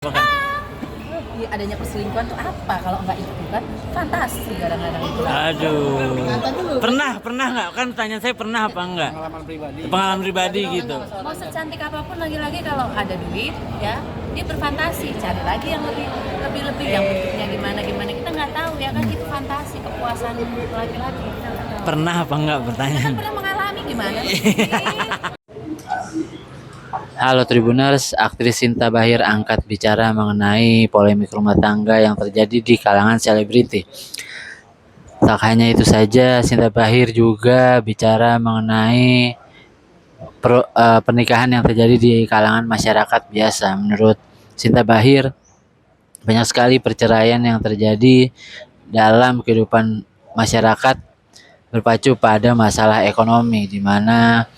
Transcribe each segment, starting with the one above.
Bukan. Adanya perselingkuhan tuh apa kalau nggak itu kan fantasi kadang-kadang itu. Aduh. Pernah nggak? Kan pertanyaan saya pernah apa enggak? Pengalaman pribadi gitu. Mau secantik apapun lagi-lagi kalau ada duit ya dia berfantasi cari lagi yang lebih yang bentuknya gimana kita nggak tahu ya kan itu fantasi kepuasan laki-laki kita nggak tahu. Pernah apa enggak Kita pertanyaan? kan pernah mengalami gimana sih? Halo Tribuners, aktris Sinta Bahir angkat bicara mengenai polemik rumah tangga yang terjadi di kalangan selebriti. Tak hanya itu saja, Sinta Bahir juga bicara mengenai pernikahan yang terjadi di kalangan masyarakat biasa. Menurut Sinta Bahir, banyak sekali perceraian yang terjadi dalam kehidupan masyarakat berpacu pada masalah ekonomi, di mana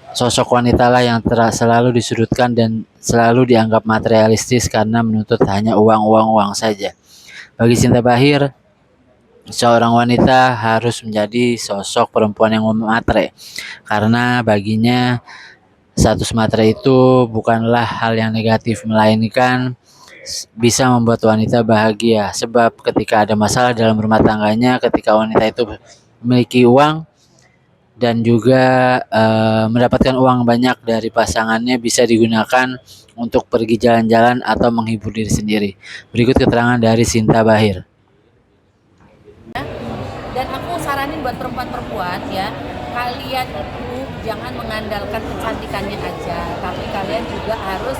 sosok wanita lah yang selalu disudutkan dan selalu dianggap materialistis karena menuntut hanya uang saja. Bagi Sinta Bahir, seorang wanita harus menjadi sosok perempuan yang matre, karena baginya status matre itu bukanlah hal yang negatif, melainkan bisa membuat wanita bahagia. Sebab ketika ada masalah dalam rumah tangganya, ketika wanita itu memiliki uang dan juga mendapatkan uang banyak dari pasangannya, bisa digunakan untuk pergi jalan-jalan atau menghibur diri sendiri. Berikut keterangan dari Sinta Bahir. Dan aku saranin buat perempuan-perempuan ya, kalian itu jangan mengandalkan kecantikannya aja, tapi kalian juga harus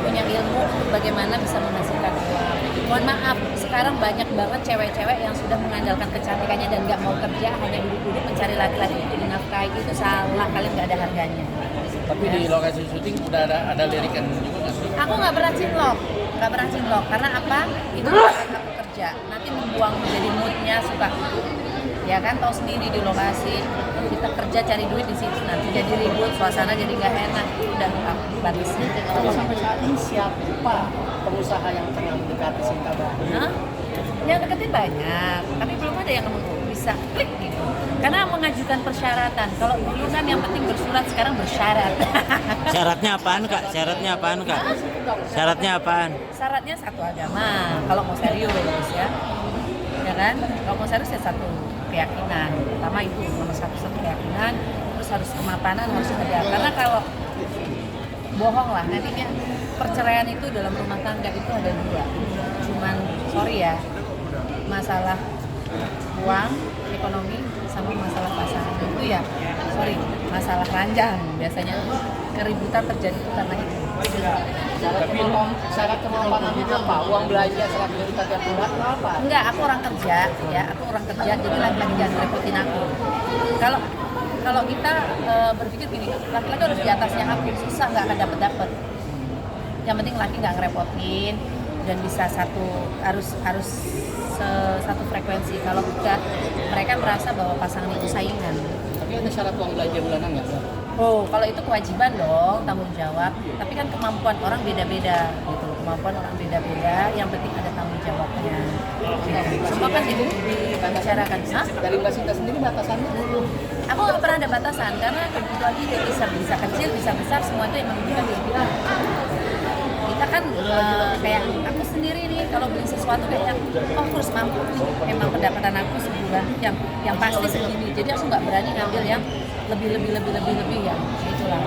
punya ilmu untuk bagaimana bisa menghasilkan uang. Mohon maaf, sekarang banyak banget cewek-cewek yang sudah mengandalkan kecantikannya dan nggak mau kerja, hanya duduk-duduk mencari laki-laki untuk dinafkahi. Itu salah, kalian nggak ada harganya. Tapi Ya. di lokasi syuting udah ada lirikan juga nggak sih? Aku nggak pernah cinlok, karena apa? Itu bukan aku kerja. Nanti membuang menjadi moodnya suka, ya kan tahu sendiri di lokasi kita kerja cari duit di situ nanti jadi ribut, suasana jadi nggak enak. Udah batasnya. Tapi sampai saat ini siapa pengusaha yang tengah mendekati Sinta Bahir? Nah, yang deketin banyak, tapi belum ada yang bisa klik gitu. Karena mengajukan persyaratan. Kalau dulu kan yang penting bersurat, sekarang bersyarat. Syaratnya apaan, Kak? Syaratnya apaan? Syaratnya satu agama. Kalau mau serius ya kan? Kalau mau serius ya satu keyakinan. Pertama itu nomor satu keyakinan. Terus harus kemapanan harus ada. Karena kalau bohong lah nantinya perceraian itu dalam rumah tangga itu ada dua. Cuman sorry ya, masalah uang, ekonomi, sama masalah pasangan itu ya sorry, masalah ranjang biasanya keributan terjadi itu karena itu. Syarat kemampanan itu apa? Uang belanja 100 juta tiap bulan apa? Enggak, aku orang kerja ya, jadi laki-laki jangan repotin aku. Kalau kita berpikir gini, laki-laki harus di atasnya aku, susah nggak akan dapet. Yang penting laki nggak ngerepotin dan bisa harus satu frekuensi. Kalau enggak, mereka merasa bahwa pasangan itu saingan. Tapi ada syarat uang belanja bulanan nggak sih? Oh, kalau itu kewajiban dong, tanggung jawab. Tapi kan kemampuan orang beda-beda gitu. Kemampuan orang beda-beda, yang penting ada tanggung jawabnya. Semua kan dibicarakan. Hah? Dari Mbak Sinta sendiri batasannya? Aku nggak pernah ada batasan karena kebutuhan hidup bisa kecil, bisa besar, semua itu yang menunjukkan diri kita. Kita kan kayak aku sendiri nih kalau beli sesuatu kayak aku harus mampu. Emang pendapatan aku sebulan yang pasti segini. Jadi aku nggak berani ngambil yang lebih ya. Itulah.